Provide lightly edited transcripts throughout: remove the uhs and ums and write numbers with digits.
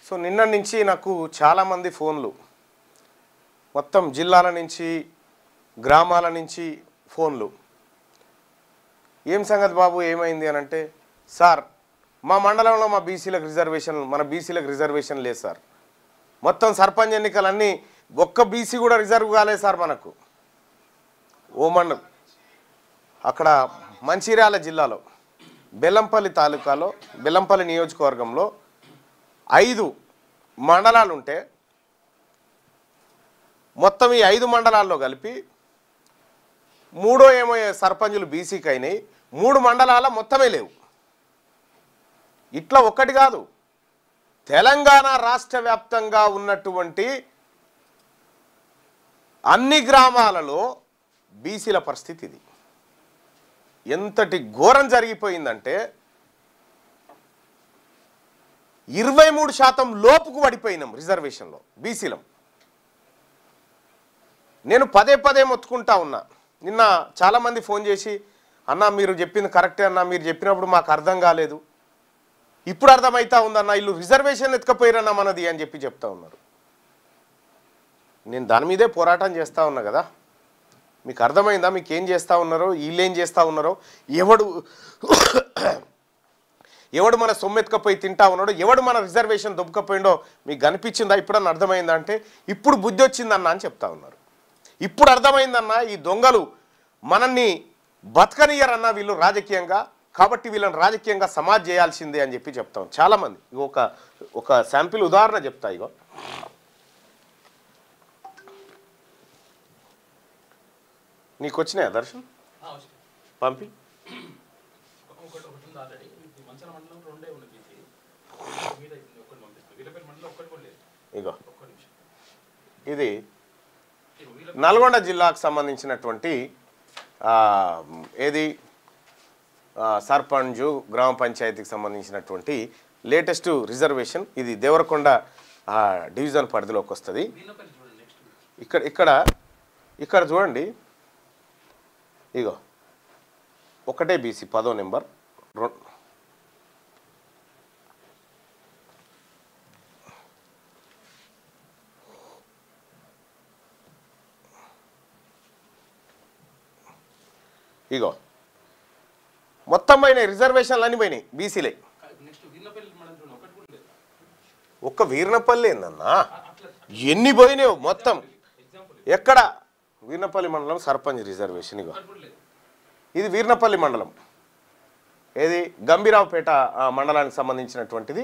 So నిన్న నుంచి నాకు చాలామంది ఫోన్లు మొత్తం జిల్లాల నుంచి గ్రామాల నుంచి ఫోన్లు ఏం సంగతి బాబు ఏమైంది అని అంటే సార్ మా మండలంలో మా బీసీలకు రిజర్వేషన్ మన బీసీలకు రిజర్వేషన్ లేదు సార్ మొత్తం సర్పంచ్ ఎన్నికలన్నీ ఒక్క బీసీ కూడా రిజర్వ్ కాలేదు సార్ మనకు ఓ మండలం అక్కడ మంచిర్యాల జిల్లాలో బెల్లంపల్లి తాలూకాలో బెల్లంపల్లి నియోజకవర్గంలో 5 మండలాలు ఉంటే మొత్తం ఈ 5 మండలాల్లో కలిపి 3 ఏమో సర్పంచులు బీసీకి అయినాయి 3 మండలాల మొత్తమే లేవు ఇట్లా ఒక్కటి కాదు తెలంగాణ రాష్ట్ర వ్యాప్తంగా ఉన్నటువంటి అన్ని గ్రామాలలో బీసీల పరిస్థితి ఇది ఎంతటి ఘోరం జరిగిపోయిందంటే 23% లోపుకు పడిపోయినాం రిజర్వేషన్లో బీసీలం నేను పదే పదే మొత్తుకుంటా ఉన్నా నిన్న చాలామంది ఫోన్ చేసి అన్న మీరు చెప్పింది కరెక్టే అన్న మీరు చెప్పినప్పుడు మాకు అర్థం కాలేదు ఇప్పుడు అర్థమవుతా ఉందన్న వీళ్ళు రిజర్వేషన్ ఎత్తుకపోయారన్న మనది అని చెప్పి చెప్తా ఉన్నారు నేను దాని మీదే పోరాటం చేస్తూ ఉన్నా కదా మీకు అర్థమైందా మీకు ఏం చేస్తూ ఉన్నారో వీళ్ళు ఏం చేస్తూ ఉన్నారో ఎవడు మన సొమ్మెత్తుకపోయి తింటా ఉన్నాడో ఎవడు మన రిజర్వేషన్ దొబ్బకపోయిండో మీకు కనిపించిందా ఇప్పుడన్నా అర్థమైందా అంటే ఇప్పుడు బుద్ధి వచ్చిందన్న అని చెప్తా ఉన్నారు ఇప్పుడు అర్థమైందన్న ఈ దొంగలు మనల్ని బతకనియరన్న వీళ్ళు రాజకీయంగా కాబట్టి వీళ్ళని రాజకీయంగా సమాజ్ చేయాల్సిందే అని చెప్పి చెప్తాం చాలామంది ఒక శాంపిల్ ఉదాహరణ చెప్తా ఇగో నీకు వచ్చినాయా దర్శన్ పంపి ఇగో ఇది నల్గొండ జిల్లాకు సంబంధించినటువంటి ఏది సర్పంచ్ గ్రామ పంచాయతీకి సంబంధించినటువంటి లేటెస్ట్ రిజర్వేషన్ ఇది దేవరకొండ డివిజన్ పరిధిలోకి వస్తుంది ఇక్కడ చూడండి ఇగో ఒకటే బీసీ 10వ నెంబర్ ఇగో మొత్తం పోయినాయి రిజర్వేషన్లు అన్నీ పోయినాయి బీసీలే ఒక్క వీర్నపల్లి ఏందన్నా ఎన్ని పోయినాయో మొత్తం ఎక్కడ వీర్నపల్లి మండలం సర్పంచ్ రిజర్వేషన్ ఇగో ఇది వీర్నపల్లి మండలం ఏది గంభీరావుపేట మండలానికి సంబంధించినటువంటిది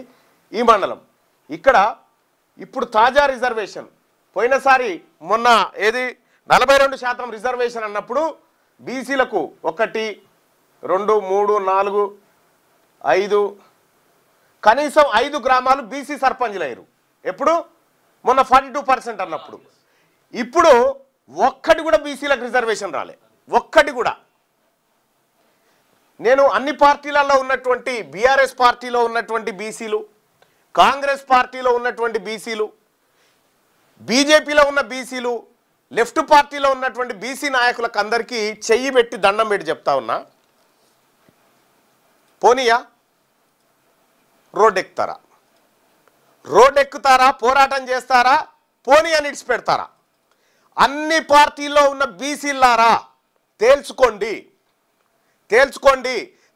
ఈ మండలం ఇక్కడ ఇప్పుడు తాజా రిజర్వేషన్ పోయినసారి మొన్న ఏది 42% రిజర్వేషన్ అన్నప్పుడు బీసీలకు 1 2 3 4 5 కనీసం 5 గ్రామాలు బీసీ సర్పంచ్లు అయ్యారు ఎప్పుడు మొన్న 42% అన్నప్పుడు ఇప్పుడు ఒక్కటి కూడా బీసీలకు రిజర్వేషన్ రాలే ఒక్కటి కూడా నేను అన్ని పార్టీలలో ఉన్నటువంటి బీఆర్ఎస్ పార్టీలో ఉన్నటువంటి బీసీలు కాంగ్రెస్ పార్టీలో ఉన్నటువంటి బీసీలు బీజేపీలో ఉన్న బీసీలు లెఫ్ట్ పార్టీలో ఉన్నటువంటి బీసీ నాయకులకు అందరికీ చెయ్యి పెట్టి దండం పెట్టి చెప్తా ఉన్నా పోనీయా రోడ్ ఎక్కుతారా పోరాటం చేస్తారా పోనీ అని ఇడిచిపెడతారా అన్ని పార్టీల్లో ఉన్న బీసీలారా తేల్చుకోండి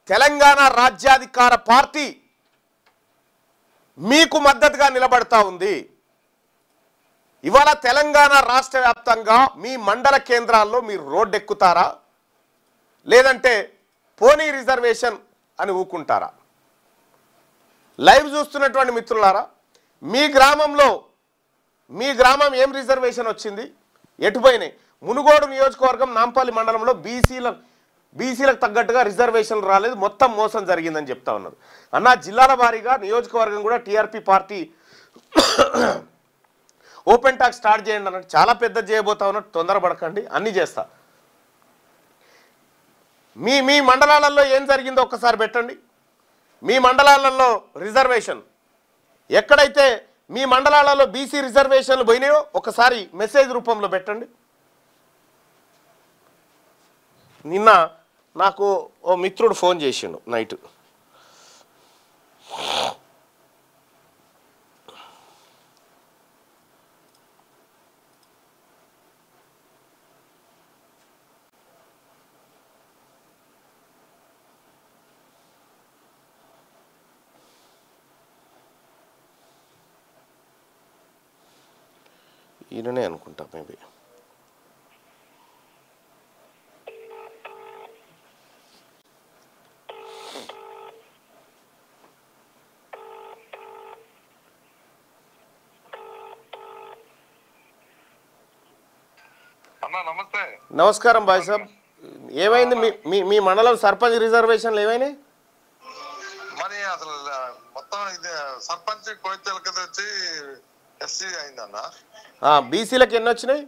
తెలంగాణ రాజ్యాధికార పార్టీ మీకు మద్దతుగా నిలబడతా ఉంది ఇవాళ తెలంగాణ రాష్ట్ర వ్యాప్తంగా మీ మండల కేంద్రాల్లో మీరు రోడ్డు ఎక్కుతారా లేదంటే పోనీ రిజర్వేషన్ అని ఊకుంటారా లైవ్ చూస్తున్నటువంటి మిత్రులారా మీ గ్రామం ఏం రిజర్వేషన్ వచ్చింది ఎటుపోయినాయి మునుగోడు నియోజకవర్గం నాంపల్లి మండలంలో బీసీలకు తగ్గట్టుగా రిజర్వేషన్లు రాలేదు మొత్తం మోసం జరిగిందని చెప్తా ఉన్నారు అన్న జిల్లాల వారీగా నియోజకవర్గం కూడా TRP party open talk start చేయండి అన్నట్టు చాలా పెద్ద చేయబోతా ఉన్నట్టు తొందరపడకండి అన్నీ చేస్తా మీ మండలాలలో ఏం జరిగిందో ఒక్కసారి పెట్టండి మీ మండలాలలో రిజర్వేషన్ ఎక్కడైతే మీ మండలాలలో బీసీ రిజర్వేషన్లు పోయినాయో ఒకసారి మెసేజ్ రూపంలో పెట్టండి నిన్న నాకు ఓ మిత్రుడు ఫోన్ చేసిండు నైట్ ఈయననే అనుకుంటా మేబీ. నమస్కారం భాయ్ సాబ్. ఏమైంది మీ మండలం సర్పంచ్ రిజర్వేషన్లు ఏమైనాయి? మరి అసలు మొత్తం ఇది సర్పంచ్ కోయితలకి వచ్చి ఎస్సీ అయిందన్న. బీసీలకు ఎన్ని వచ్చినాయి?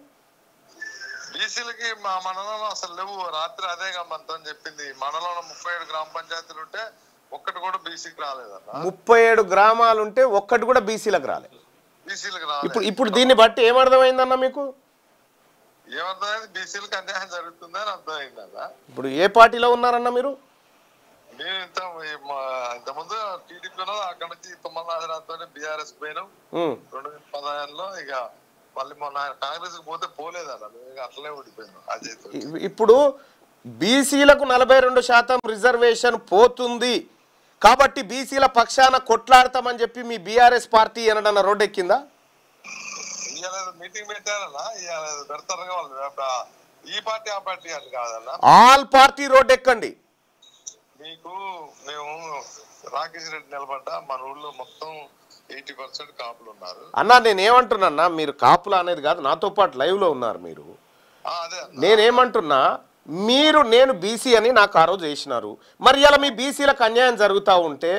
బీసీలకి మా మండలంలో అసలు లేవు. రాత్రి అదే గమ్మంతం చెప్పింది. మండలంలో 37 గ్రామ పంచాయతీలు ఉంటే ఒక్కటి కూడా బీసీకి రాలేదన్న. 37 గ్రామాలు ఉంటే ఒక్కటి కూడా బీసీలకు రాలేదు. బీసీలకు రాలేదు. ఇప్పుడు దీన్ని బట్టి ఏమర్థమైందన్న మీకు? ఏమర్థమైంది? బీసీలకు అన్యాయం జరుగుతుందని అర్థమైందన్న. ఇప్పుడు ఏ పార్టీలో ఉన్నారన్న మీరు? మేము ఇంతకుముందు టీడీపీలో అక్కడ నుంచి తుమ్మలనాథరావుతో బీఆర్ఎస్ పోయినాం 2016లో. ఇక మళ్ళీ మొన్న కాంగ్రెస్ కి పోతే పోలేదన్న. అట్లనే ఓడిపోయినాం అజయ్. ఇప్పుడు బీసీలకు 42% రిజర్వేషన్ పోతుంది కాబట్టి బీసీల పక్షాన కొట్లాడతామని చెప్పి మీ బీఆర్ఎస్ పార్టీ ఏనడన్న రోడ్డు ఎక్కిందా? మీటింగ్ పెట్టారన్నా, పెడతారు వాళ్ళు. ఈ పార్టీ ఆ పార్టీ అని కాదన్నా, ఆల్ పార్టీ రోడ్డు ఎక్కండి. మీకు మేము రాకేష్ రెడ్డి నిలబడ్డా మన ఊళ్ళో మొత్తం 80% కాపులు ఉన్నారు అన్నా. నేనేమంటున్నా, మీరు కాపులు అనేది కాదు, నాతో పాటు లైవ్ లో ఉన్నారు మీరు. నేనేమంటున్నా, నేను బీసీ అని నాకు ఆ రోజు చేసినారు. మరి ఇలా మీ బీసీలకు అన్యాయం జరుగుతూ ఉంటే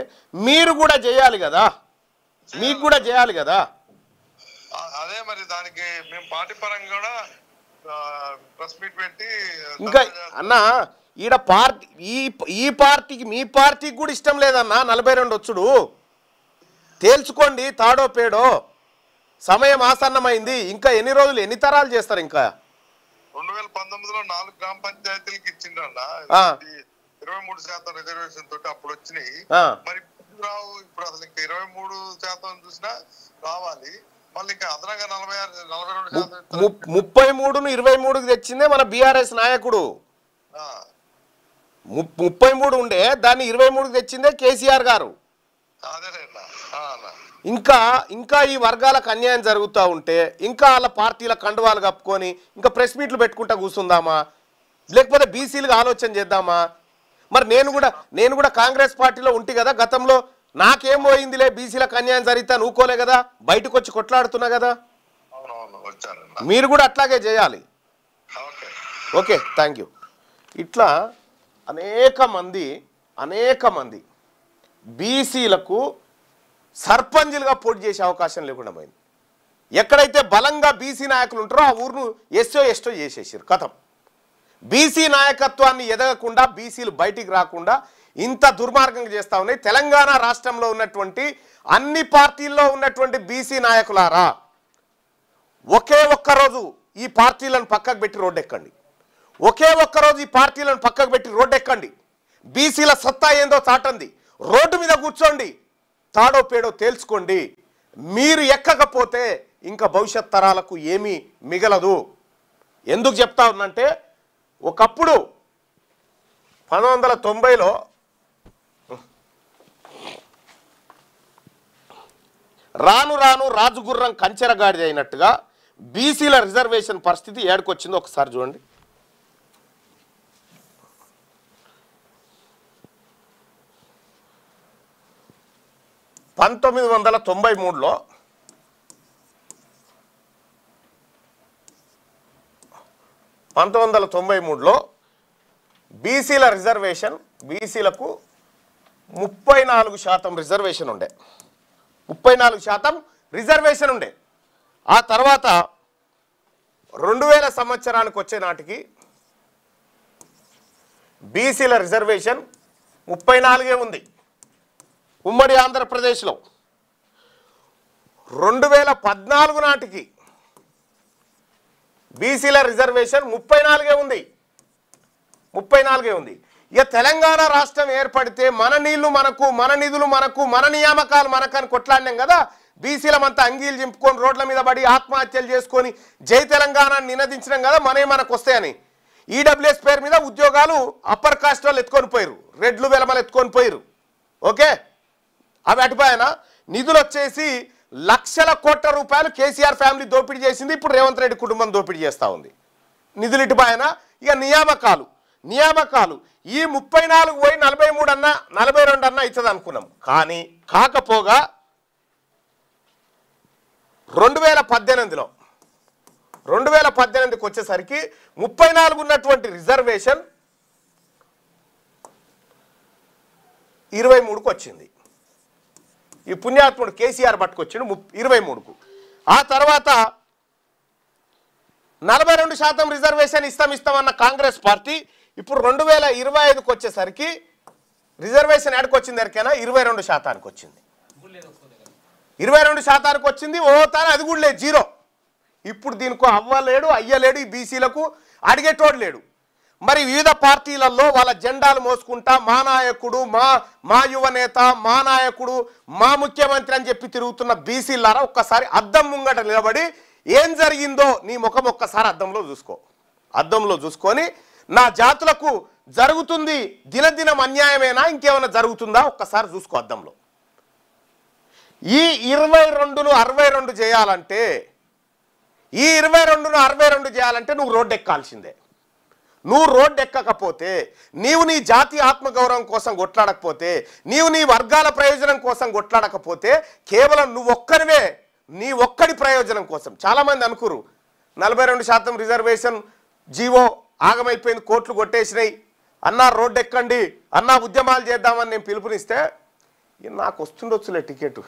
మీరు కూడా చేయాలి కదా, మీకు కూడా చేయాలి కదా. అదే మరి దానికి మేము పార్టీ పరంగా కూడా ప్రెస్ మీట్ పెట్టి ఇంకా అన్నా ఈడ పార్టీ ఈ పార్టీకి మీ పార్టీకి కూడా ఇష్టం లేదన్నా 42 వచ్చుడు. తేల్చుకోండి, తాడో పేడో. సమయం ఆసన్నమైంది. ఇంకా ఎన్ని రోజులు, ఎన్ని తరాలు చేస్తారు? ఇంకా 2019లో 4 గ్రామ పంచాయతీలకు ఇచ్చిండ్రన్నా 23% రిజర్వేషన్ తోటి అప్పుడు వచ్చినాయి. మరి రావు. ఇప్పుడు అసలు ఇంకా 23% చూసినా రావాలి. మళ్ళీ ఇంకా అదనంగా 42%. 33ను 23కి తెచ్చిందే మన బీఆర్ఎస్ నాయకుడు. 33 ఉండే దాన్ని 23కి తెచ్చిందే కేసీఆర్ గారు. ఇంకా ఈ వర్గాలకు అన్యాయం జరుగుతూ ఉంటే ఇంకా వాళ్ళ పార్టీల కండువాలు కప్పుకొని ఇంకా ప్రెస్ మీట్లు పెట్టుకుంటా కూర్చుందామా, లేకపోతే బీసీలుగా ఆలోచన చేద్దామా? మరి నేను కూడా కాంగ్రెస్ పార్టీలో ఉంటే కదా గతంలో. నాకేం పోయిందిలే, బీసీలకు అన్యాయం జరిగితే ఊకోలే కదా, బయటకు వచ్చి కొట్లాడుతున్నా కదా. మీరు కూడా అట్లాగే చేయాలి. Okay, thank you. ఇట్లా అనేక మంది బీసీలకు సర్పంచులుగా పోటీ చేసే అవకాశం లేకుండా పోయింది. ఎక్కడైతే బలంగా బీసీ నాయకులు ఉంటారో ఆ ఊరును ఎస్టో చేసేసారు. కథం. బీసీ నాయకత్వాన్ని ఎదగకుండా, బీసీలు బయటికి రాకుండా ఇంత దుర్మార్గంగా చేస్తూ ఉన్నాయి. తెలంగాణ రాష్ట్రంలో ఉన్నటువంటి అన్ని పార్టీల్లో ఉన్నటువంటి బీసీ నాయకులారా, ఒకే ఒక్కరోజు ఈ పార్టీలను పక్కకు పెట్టి రోడ్డు ఎక్కండి. ఒకే ఒక్కరోజు ఈ పార్టీలను పక్కకు పెట్టి రోడ్డు ఎక్కండి. బీసీల సత్తా ఏందో చాటండి. రోడ్డు మీద కూర్చోండి, తాడో పేడో తేల్చుకోండి. మీరు ఎక్కకపోతే ఇంకా భవిష్యత్ తరాలకు ఏమీ మిగలదు. ఎందుకు చెప్తా ఉన్నంటే, ఒకప్పుడు 1990లో రాను రాజుగుర్రం కంచెరగాడి అయినట్టుగా బీసీల రిజర్వేషన్ పరిస్థితి ఏడుకొచ్చిందో ఒకసారి చూడండి. 1993లో బీసీల రిజర్వేషన్, బీసీలకు 34% రిజర్వేషన్ ఉండే. 34% రిజర్వేషన్ ఉండే. ఆ తర్వాత 2000 సంవత్సరానికి వచ్చే నాటికి బీసీల రిజర్వేషన్ 34 ఉంది ఉమ్మడి ఆంధ్రప్రదేశ్లో. 2014 నాటికి బీసీల రిజర్వేషన్ 34 ఉంది. 34 ఉంది. ఇక తెలంగాణ రాష్ట్రం ఏర్పడితే మన నీళ్లు మనకు, మన నిధులు మనకు, మన నియామకాలు మనకని కొట్లాడినాం కదా. బీసీలమంతా అంగీలు చింపుకొని రోడ్ల మీద పడి ఆత్మహత్యలు చేసుకొని జై తెలంగాణ నినదించడం కదా మనకు వస్తాయని. ఈడబ్ల్యూఎస్ పేరు మీద ఉద్యోగాలు అప్పర్ కాస్ట్ వాళ్ళు ఎత్తుకొని పోయారు, రెడ్లు వెలమలు ఎత్తుకొని పోయారు. ఓకే, అవి అటుపైన నిధులు వచ్చేసి లక్షల కోట్ల రూపాయలు కేసీఆర్ ఫ్యామిలీ దోపిడీ చేసింది. ఇప్పుడు రేవంత్ రెడ్డి కుటుంబం దోపిడీ చేస్తూ ఉంది. నిధులిటిపాయన ఇక నియామకాలు ఈ 34 పోయి 43 అన్నా 42 అన్నా అవుతుంది అనుకున్నాం. కానీ కాకపోగా 2018కి వచ్చేసరికి 34 ఉన్నటువంటి రిజర్వేషన్ 23కు వచ్చింది. ఈ పుణ్యాత్ముడు కేసీఆర్ పట్టుకొచ్చిండు 23కు. ఆ తర్వాత 42% రిజర్వేషన్ ఇస్తామన్న కాంగ్రెస్ పార్టీ ఇప్పుడు 2025కు వచ్చేసరికి రిజర్వేషన్ ఎక్కడికొచ్చింది ఎరికైనా 22% వచ్చింది. 22% వచ్చింది. తాను అది కూడా లేదు, జీరో. ఇప్పుడు దీనికి అవ్వలేడు, అయ్యలేడు, ఈ బీసీలకు అడిగేటోడు లేడు. మరి వివిధ పార్టీలలో వాళ్ళ జెండాలు మోసుకుంటా మా నాయకుడు, మా యువనేత, మా నాయకుడు, మా ముఖ్యమంత్రి అని చెప్పి తిరుగుతున్న బీసీలారా ఒక్కసారి అద్దం ముంగట నిలబడి ఏం జరిగిందో నీ ముఖం ఒక్కసారి అద్దంలో చూసుకొని నా జాతులకు జరుగుతుంది దినదినం అన్యాయమేనా, ఇంకేమైనా జరుగుతుందా ఒక్కసారి చూసుకో అద్దంలో. ఈ 22ను 62 చేయాలంటే నువ్వు రోడ్డు ఎక్కాల్సిందే. నువ్వు రోడ్డు ఎక్కకపోతే, నీవు నీ జాతి ఆత్మగౌరవం కోసం కొట్లాడకపోతే, నీవు నీ వర్గాల ప్రయోజనం కోసం కొట్లాడకపోతే, కేవలం నువ్వొక్కరివే నీ ఒక్కడి ప్రయోజనం కోసం. చాలామంది అనుకురు 42% రిజర్వేషన్ జీవో ఆగమైపోయింది, కోట్లు కొట్టేసినాయి, అన్నా రోడ్డు ఎక్కండి, అన్నా ఉద్యమాలు చేద్దామని నేను పిలుపునిస్తే నాకు వస్తుండొచ్చులే టికెట్,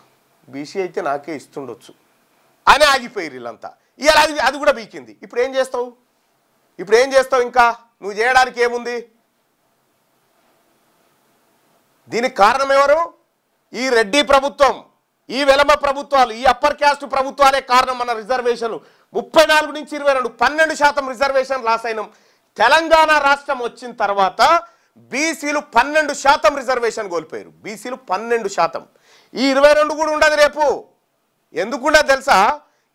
బీసీ అయితే నాకే ఇస్తుండొచ్చు అని ఆగిపోయారు వీళ్ళంతా. ఇవాళ అది కూడా బీకింది. ఇప్పుడు ఏం చేస్తావు? ఇంకా నువ్వు చేయడానికి ఏముంది? దీనికి కారణం ఎవరు? ఈ రెడ్డి ప్రభుత్వం, ఈ వెలమ ప్రభుత్వాలు, ఈ అప్పర్ క్యాస్ట్ ప్రభుత్వాలే కారణం. మన రిజర్వేషన్లు 34 నుంచి 22 12% రిజర్వేషన్ లాస్ అయినాం. తెలంగాణ రాష్ట్రం వచ్చిన తర్వాత బీసీలు 12% రిజర్వేషన్ కోల్పోయారు. బీసీలు 12%. ఈ 22 కూడా ఉండదు రేపు. ఎందుకుండదు తెలుసా?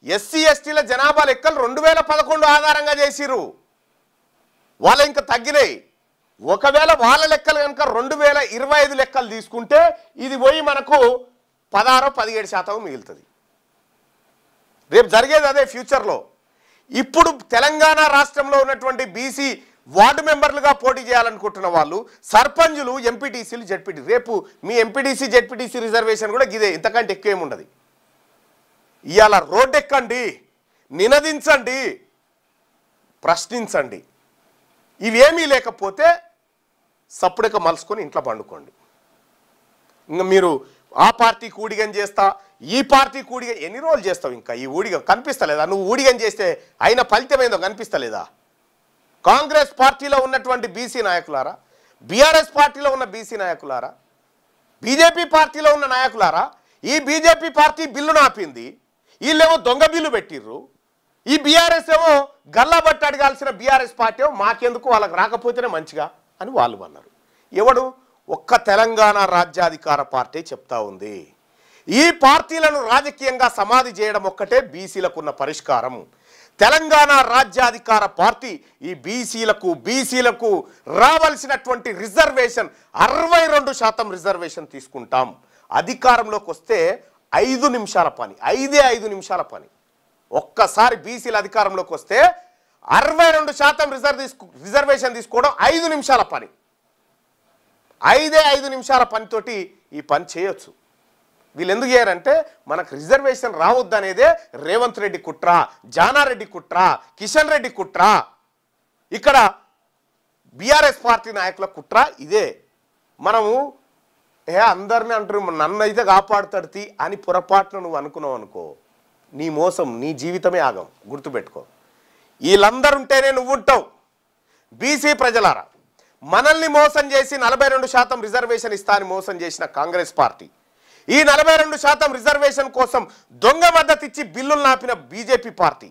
ఎస్సీ ఎస్టీల జనాభా లెక్కలు 2011 ఆధారంగా చేసిరు. వాళ్ళ ఇంకా తగ్గినాయి. ఒకవేళ వాళ్ళ లెక్కలు కనుక 2025 లెక్కలు తీసుకుంటే ఇది పోయి మనకు 16-17% మిగులుతుంది. రేపు జరిగేది అదే ఫ్యూచర్లో. ఇప్పుడు తెలంగాణ రాష్ట్రంలో ఉన్నటువంటి బీసీ వార్డు మెంబర్లుగా పోటీ చేయాలనుకుంటున్న వాళ్ళు సర్పంచులు, ఎంపీటీసీలు, జెడ్పీటీ, రేపు మీ ఎంపీటీసీ జెడ్పీటీసీ రిజర్వేషన్ కూడా ఇదే, ఇంతకంటే ఎక్కువ ఏముండదు. ఇవాళ రోడ్డు ఎక్కండి, నినదించండి, ప్రశ్నించండి. ఇవేమీ లేకపోతే సప్పుడక మలుసుకొని ఇంట్లో పండుకోండి. ఇంకా మీరు ఆ పార్టీకి ఊడిగం చేస్తా, ఈ పార్టీకి ఊడిగం ఎన్ని రోజులు చేస్తావు? ఇంకా ఈ ఊడిగం కనిపిస్తలేదా? నువ్వు ఊడిగం చేస్తే అయిన ఫలితం ఏందో కనిపిస్తలేదా? కాంగ్రెస్ పార్టీలో ఉన్నటువంటి బీసీ నాయకులారా, బీఆర్ఎస్ పార్టీలో ఉన్న బీసీ నాయకులారా, బీజేపీ పార్టీలో ఉన్న నాయకులారా, ఈ బీజేపీ పార్టీ బిల్లును ఆపింది, వీళ్ళేమో దొంగ బిల్లు పెట్టిర్రు. ఈ బీఆర్ఎస్ ఏమో గల్లాబట్టి అడగాల్సిన బీఆర్ఎస్ పార్టీ ఏమో మాకెందుకు, వాళ్ళకి రాకపోతేనే మంచిగా అని వాళ్ళు అన్నారు. ఎవడు? ఒక్క తెలంగాణ రాజ్యాధికార పార్టీ చెప్తా ఉంది. ఈ పార్టీలను రాజకీయంగా సమాధి చేయడం ఒక్కటే బీసీలకున్న పరిష్కారం. తెలంగాణ రాజ్యాధికార పార్టీ ఈ బీసీలకు రావాల్సినటువంటి రిజర్వేషన్ 62% రిజర్వేషన్ తీసుకుంటాం. అధికారంలోకి వస్తే 5 నిమిషాల పని, 5 నిమిషాల పని. ఒక్కసారి బీసీల అధికారంలోకి వస్తే 62% రిజర్వేషన్ తీసుకోవడం 5 నిమిషాల పని. 5 నిమిషాల పనితోటి ఈ పని చేయొచ్చు. వీళ్ళు ఎందుకు చేయరంటే మనకు రిజర్వేషన్ రావద్దనేదే రేవంత్ రెడ్డి కుట్ర, జానారెడ్డి కుట్ర, కిషన్ రెడ్డి కుట్ర, ఇక్కడ బీఆర్ఎస్ పార్టీ నాయకుల కుట్ర ఇదే. మనము అందరినీ అంటారు నన్ను అయితే కాపాడుతాడు అని పొరపాటును నువ్వు అనుకున్నావు అనుకో, నీ మోసం, నీ జీవితమే ఆగం. గుర్తుపెట్టుకో. వీళ్ళందరూ ఉంటేనే నువ్వు ఉంటావు. బీసీ ప్రజలారా, మనల్ని మోసం చేసి 42% రిజర్వేషన్ ఇస్తా అని మోసం చేసిన కాంగ్రెస్ పార్టీ, ఈ 42% రిజర్వేషన్ కోసం దొంగ మద్దతు ఇచ్చి బిల్లులు నాపిన బీజేపీ పార్టీ,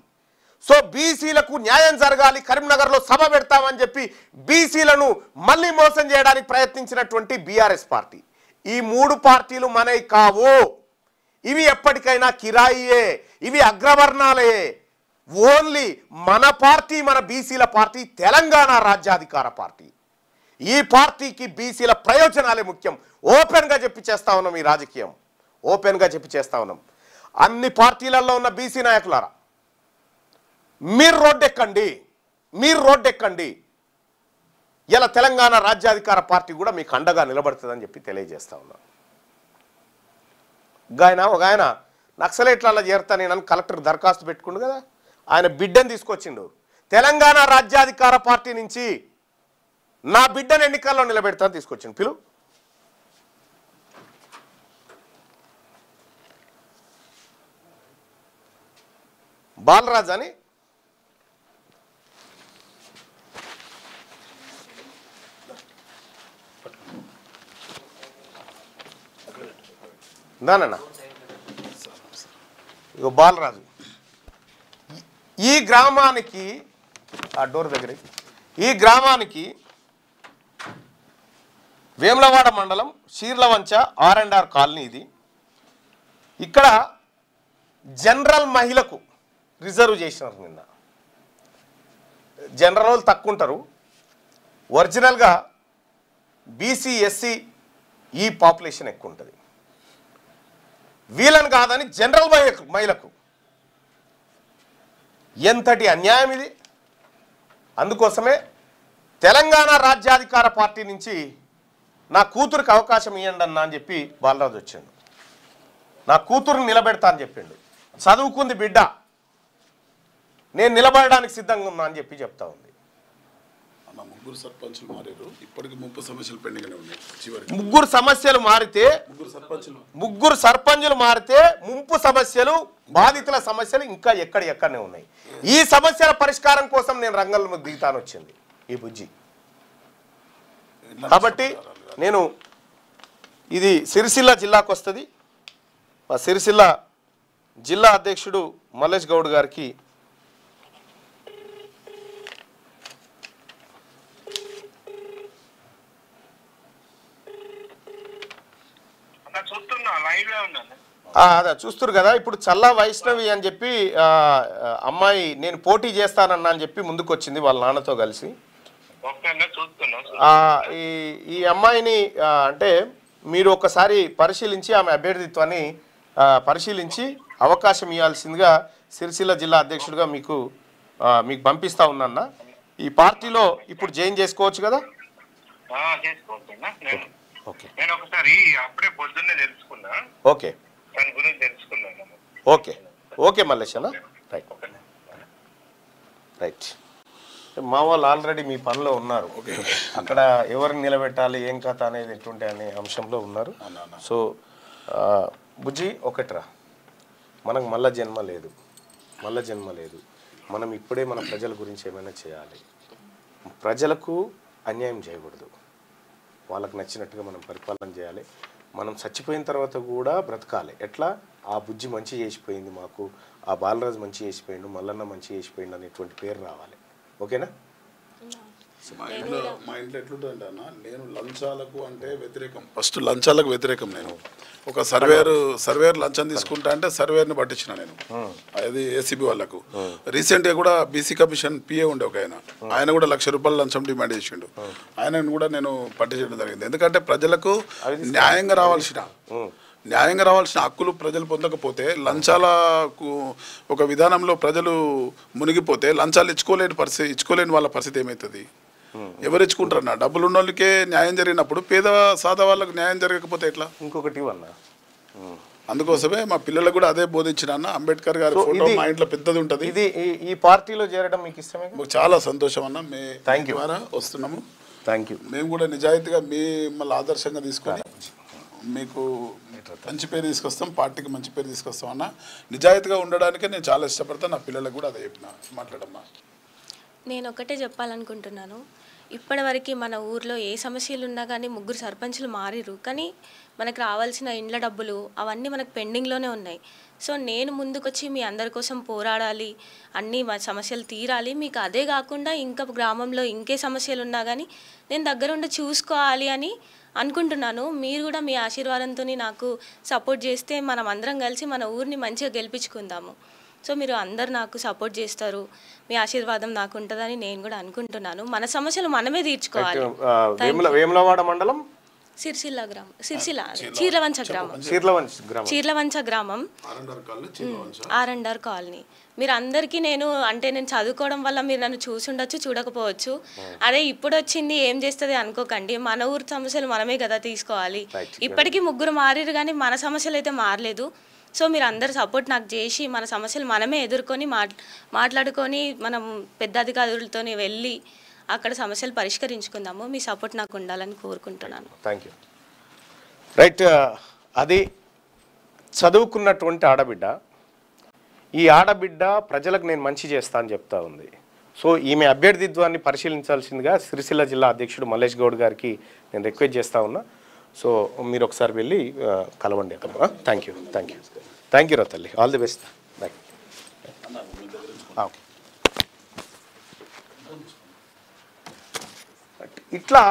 సో బీసీలకు న్యాయం జరగాలి, కరీంనగర్లో సభ పెడతామని చెప్పి బీసీలను మళ్ళీ మోసం చేయడానికి ప్రయత్నించినటువంటి బీఆర్ఎస్ పార్టీ, ఈ 3 పార్టీలు మనవి కావు. ఇవి ఎప్పటికైనా కిరాయియే, ఇవి అగ్రవర్ణాలే. ఓన్లీ మన పార్టీ, మన బీసీల పార్టీ తెలంగాణ రాజ్యాధికార పార్టీ. ఈ పార్టీకి బీసీల ప్రయోజనాలే ముఖ్యం. ఓపెన్గా చెప్పి చేస్తా ఉన్నాం. ఈ రాజకీయం ఓపెన్గా చెప్పి చేస్తా ఉన్నాం. అన్ని పార్టీలలో ఉన్న బీసీ నాయకులారా, మీరు రోడ్డెక్కండి. ఇలా తెలంగాణ రాజ్యాధికార పార్టీ కూడా మీకు అండగా నిలబడుతుందని చెప్పి తెలియజేస్తా ఉన్నాను. ఒక ఆయన నక్సలైట్లలో చేరుతా నేను కలెక్టర్ దరఖాస్తు పెట్టుకుండు కదా, ఆయన బిడ్డను తీసుకొచ్చిండు. తెలంగాణ రాజ్యాధికార పార్టీ నుంచి నా బిడ్డను ఎన్నికల్లో నిలబెడతాను తీసుకొచ్చిండు. పిలు బాలరాజ్ అని దానన్నా, ఇగో బాలరాజు ఈ గ్రామానికి ఆ డోర్ దగ్గర ఈ గ్రామానికి వేములవాడ మండలం షీర్లవంచ R&R కాలనీ ఇది. ఇక్కడ జనరల్ మహిళకు రిజర్వ్ చేసినారు. నిన్న జనరల్ వాళ్ళు తక్కువ ఉంటారు, ఒరిజినల్గా బీసీ ఎస్సీ ఈ పాపులేషన్ ఎక్కువ ఉంటుంది. వీళ్ళని కాదని జనరల్ మహిళకు ఎంతటి అన్యాయం ఇది. అందుకోసమే తెలంగాణ రాజ్యాధికార పార్టీ నుంచి నా కూతురికి అవకాశం ఇవ్వండి అన్నా అని చెప్పి బాలరాజు వచ్చిండు. నా కూతురుని నిలబెడతా అని చెప్పిండు. చదువుకుంది బిడ్డ, నేను నిలబడడానికి సిద్ధంగా ఉన్నా అని చెప్పి చెప్తా ఉంది. ముగ్గురు సర్పంచులు మారారు, ఇప్పటికి 30 సమస్యలు పెండింగ్నే ఉన్నాయి. చివరికి ముగ్గురు సర్పంచులు మారితే ముంపు సమస్యలు, బాధితుల సమస్యలు ఇంకా ఎక్కడనే ఉన్నాయి. ఈ సమస్యల పరిష్కారం కోసం నేను రంగంలో దిగుతాను వచ్చింది ఈ బుజ్జి. కాబట్టి నేను ఇది సిరిసిల్ల జిల్లాకు వస్తుంది. మా సిరిసిల్ల జిల్లా అధ్యక్షుడు మల్లేష్ గౌడ్ గారికి అదే చూస్తున్నారు కదా. ఇప్పుడు చల్లా వైష్ణవి అని చెప్పి అమ్మాయి నేను పోటీ చేస్తానన్నా అని చెప్పి ముందుకు వచ్చింది వాళ్ళ నాన్నతో కలిసి. ఈ అమ్మాయిని అంటే మీరు ఒకసారి పరిశీలించి ఆమె అభ్యర్థిత్వాన్ని పరిశీలించి అవకాశం ఇవ్వాల్సిందిగా సిరిసిల్ల జిల్లా అధ్యక్షుడిగా మీకు పంపిస్తా ఉన్నా. ఈ పార్టీలో ఇప్పుడు జాయిన్ చేసుకోవచ్చు కదా. Okay okay okay okay Mallesh అన్న, రైట్. మా వాళ్ళు ఆల్రెడీ మీ పనిలో ఉన్నారు. అక్కడ ఎవరిని నిలబెట్టాలి ఏం కథ అనేది ఎట్లుంటే అనే అంశంలో ఉన్నారు. సో బుజ్జి ఒకటిరా, మనకు మళ్ళా జన్మ లేదు. మనం ఇప్పుడే మన ప్రజల గురించి ఏమైనా చేయాలి. ప్రజలకు అన్యాయం చేయకూడదు, వాళ్ళకు నచ్చినట్టుగా మనం పరిపాలన చేయాలి. మనం చచ్చిపోయిన తర్వాత కూడా బ్రతకాలి. ఎట్లా ఆ బుజ్జి మంచి చేసిపోయింది మాకు, ఆ బాలరాజు మంచి చేసిపోయిండు, మల్లన్న మంచి చేసిపోయిండు అనేటువంటి పేరు రావాలి. ఓకేనా? మా ఇంట్లో ఎట్లుంటుందంటే అన్న, నేను లంచాలకు అంటే వ్యతిరేకం. ఫస్ట్ లంచాలకు వ్యతిరేకం. నేను ఒక సర్వేర్ లంచం తీసుకుంటా అంటే సర్వేర్ని పట్టించిన నేను. అది ఏసీబీ వాళ్ళకు. రీసెంట్గా కూడా బీసీ కమిషన్ పిఏ ఉండే ఒక ఆయన కూడా ₹1,00,000 లంచం డిమాండ్ చేసిండు. ఆయనను కూడా నేను పట్టించడం జరిగింది. ఎందుకంటే ప్రజలకు న్యాయంగా రావాల్సిన హక్కులు ప్రజలు పొందకపోతే, లంచాలకు ఒక విధానంలో ప్రజలు మునిగిపోతే లంచాలు ఇచ్చుకోలేని వాళ్ళ పరిస్థితి ఏమవుతుంది? ఎవరు ఇచ్చుకుంటారన్న? డబ్బులు ఉన్న వాళ్ళకే న్యాయం జరిగినప్పుడు పేద సాదా వాళ్ళకు న్యాయం జరగకపోతే ఎట్లా? ఇంకొకటి అందుకోసమే మా పిల్లలకు కూడా అదే బోధించిన అన్న. అంబేద్కర్ గారి ఫోటో మా ఇంట్లో పెద్దది ఉంటుంది. ఇది ఈ పార్టీలో చేరడం మీకు ఇష్టమే? చాలా సంతోషం అన్న. ద్వారా వస్తున్నాము. Thank you. మేము కూడా నిజాయితీగా మిమ్మల్ని ఆదర్శంగా తీసుకొని మీకు మంచి పేరు తీసుకొస్తాం, పార్టీకి మంచి పేరు తీసుకొస్తాం అన్న. నిజాయితీగా ఉండడానికే నేను చాలా ఇష్టపడతాను. నా పిల్లలకు కూడా అదే చెప్పిన. మాట్లాడమ్మా. నేను ఒకటే చెప్పాలనుకుంటున్నాను. ఇప్పటివరకు మన ఊర్లో ఏ సమస్యలు ఉన్నా కానీ 3 సర్పంచులు మారిరు, కానీ మనకు రావాల్సిన ఇండ్ల డబ్బులు అవన్నీ మనకు పెండింగ్లోనే ఉన్నాయి. సో నేను ముందుకొచ్చి మీ అందరి కోసం పోరాడాలి, అన్నీ సమస్యలు తీరాలి. మీకు అదే కాకుండా ఇంకా గ్రామంలో ఇంకే సమస్యలు ఉన్నా కానీ నేను దగ్గరుండి చూసుకోవాలి అని అనుకుంటున్నాను. మీరు కూడా మీ ఆశీర్వాదంతో నాకు సపోర్ట్ చేస్తే మనం అందరం కలిసి మన ఊరిని మంచిగా గెలిపించుకుందాము. సో మీరు అందరు నాకు సపోర్ట్ చేస్తారు, మీ ఆశీర్వాదం నాకు ఉంటుందని నేను కూడా అనుకుంటున్నాను. మన సమస్యలు మనమే తీర్చుకోవాలి. వేములవాడ మండలం సిరిసిల్ల గ్రామం, సిరిసిల్ల చీర్లవంచ గ్రామం, చీర్లవంచ గ్రామం, ఆర్ఎండ్ఆర్ కాలనీ. మీరు అందరికీ నేను చదువుకోవడం వల్ల మీరు నన్ను చూసుండొచ్చు, చూడకపోవచ్చు. అదే ఇప్పుడు వచ్చింది ఏం చేస్తుంది అనుకోకండి. మన ఊరు సమస్యలు మనమే కదా తీసుకోవాలి. ఇప్పటికీ 3 మారారు కానీ మన సమస్యలు అయితే మారలేదు. సో మీరు అందరు సపోర్ట్ నాకు చేసి మన సమస్యలు మనమే ఎదుర్కొని మాట్లాడుకొని మనం పెద్ద అధికారులతో వెళ్ళి అక్కడ సమస్యలు పరిష్కరించుకుందాము. మీ సపోర్ట్ నాకు ఉండాలని కోరుకుంటున్నాను. Thank you. రైట్, అది చదువుకున్నటువంటి ఆడబిడ్డ. ఈ ఆడబిడ్డ ప్రజలకు నేను మంచి చేస్తా అని చెప్తా ఉంది. సో ఈమె అభ్యర్థిత్వాన్ని పరిశీలించాల్సిందిగా సిరిసిల్ల జిల్లా అధ్యక్షుడు మల్లేష్ గౌడ్ గారికి నేను రిక్వెస్ట్ చేస్తా ఉన్నా. సో మీరు ఒకసారి వెళ్ళి కలవండి అక్కడ. Thank you, thank you, thank you రా తల్లి. All the best. బాయ్. ఇట్లా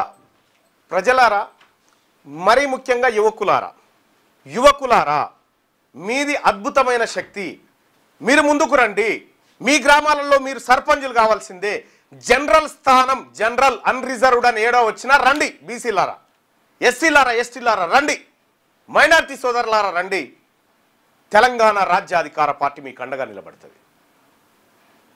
ప్రజలారా, మరీ ముఖ్యంగా యువకులారా మీది అద్భుతమైన శక్తి. మీరు ముందుకు రండి. మీ గ్రామాలలో మీరు సర్పంచులు కావాల్సిందే. జనరల్ స్థానం, జనరల్ అన్రిజర్వ్డ్ అని ఏడో వచ్చినా రండి. బీసీలారా, ఎస్టీలారా రండి. మైనార్టీ సోదరులారా రండి. తెలంగాణ రాజ్యాధికార పార్టీ మీకు అండగా నిలబడుతుంది.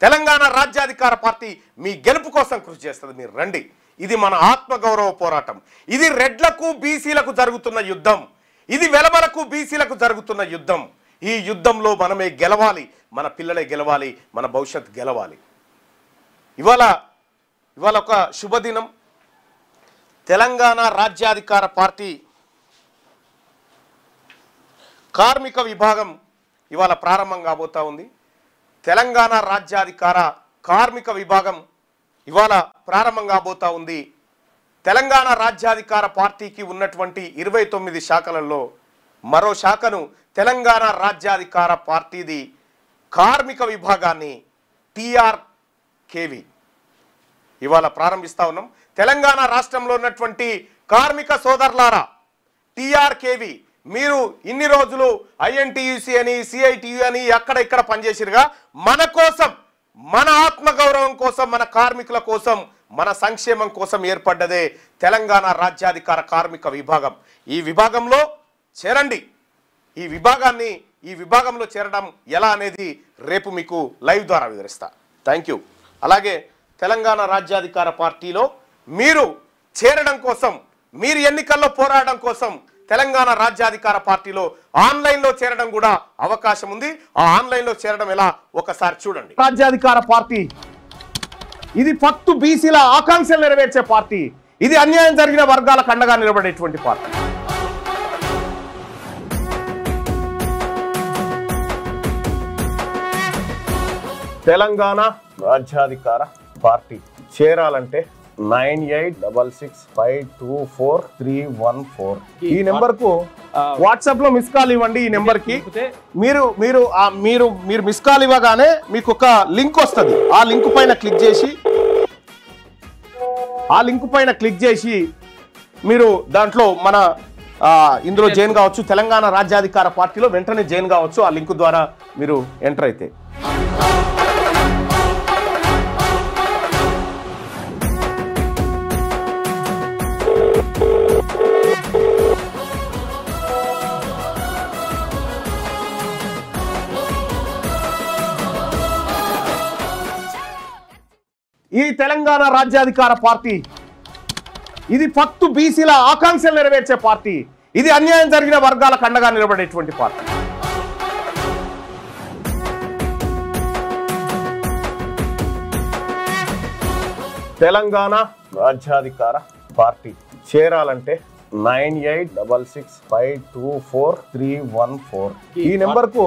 తెలంగాణ రాజ్యాధికార పార్టీ మీ గెలుపు కోసం కృషి చేస్తుంది. మీరు రండి. ఇది మన ఆత్మగౌరవ పోరాటం. ఇది రెడ్లకు బీసీలకు జరుగుతున్న యుద్ధం. ఇది వెలమలకు బీసీలకు జరుగుతున్న యుద్ధం. ఈ యుద్ధంలో మనమే గెలవాలి, మన పిల్లలే గెలవాలి, మన భవిష్యత్తు గెలవాలి. ఇవాళ ఒక శుభదినం. తెలంగాణ రాజ్యాధికార పార్టీ కార్మిక విభాగం ఇవాళ ప్రారంభం కాబోతా ఉంది. తెలంగాణ రాజ్యాధికార కార్మిక విభాగం ఇవాళ ప్రారంభం కాబోతా ఉంది. తెలంగాణ రాజ్యాధికార పార్టీకి ఉన్నటువంటి 29 శాఖలలో మరో శాఖను తెలంగాణ రాజ్యాధికార పార్టీది కార్మిక విభాగాన్ని TRKV ఇవాళ ప్రారంభిస్తా ఉన్నాం. తెలంగాణ రాష్ట్రంలో ఉన్నటువంటి కార్మిక సోదరులారా, TRKV మీరు ఇన్ని రోజులు INTUC అని, CITU అని అక్కడ ఇక్కడ పనిచేసిరుగా, మన కోసం, మన ఆత్మగౌరవం కోసం, మన కార్మికుల కోసం, మన సంక్షేమం కోసం ఏర్పడ్డదే తెలంగాణ రాజ్యాధికార కార్మిక విభాగం. ఈ విభాగంలో చేరండి. ఈ విభాగంలో చేరడం ఎలా అనేది రేపు మీకు లైవ్ ద్వారా వివరిస్తా. Thank you. అలాగే తెలంగాణ రాజ్యాధికార పార్టీలో మీరు చేరడం కోసం, మీరు ఎన్నికల్లో పోరాడడం కోసం తెలంగాణ రాజ్యాధికార పార్టీలో ఆన్లైన్లో చేరడం కూడా అవకాశం ఉంది. ఆ ఆన్లైన్లో చేరడం ఎలా ఒకసారి చూడండి. రాజ్యాధికార పార్టీ ఇది ఫక్తు బీసీల ఆకాంక్షలు నెరవేర్చే పార్టీ. ఇది అన్యాయం జరిగిన వర్గాలకు అండగా నిలబడేటువంటి పార్టీ. తెలంగాణ రాజ్యాధికార పార్టీ చేరాలంటే 9866524314 ఈ నెంబర్ కు వాట్సాప్ లో మిస్ కాల్ ఇవ్వండి. ఈ నెంబర్ కి మీరు మిస్ కాల్ ఇవ్వగానే మీకు ఒక లింక్ వస్తుంది. ఆ లింక్ పైన క్లిక్ చేసి మీరు దాంట్లో మన ఇందులో జాయిన్ కావచ్చు. తెలంగాణ రాజ్యాధికార పార్టీలో వెంటనే జాయిన్ కావచ్చు. ఆ లింక్ ద్వారా మీరు ఎంటర్ అయితే. ఈ తెలంగాణ రాజ్యాధికార పార్టీ ఇది ఫక్తు బీసీల ఆకాంక్షలు నెరవేర్చే పార్టీ. ఇది అన్యాయం జరిగిన వర్గాలకు అండగా నిలబడేటువంటి పార్టీ. తెలంగాణ రాజ్యాధికార పార్టీ చేరాలంటే 9866524314 ఈ నెంబర్ కు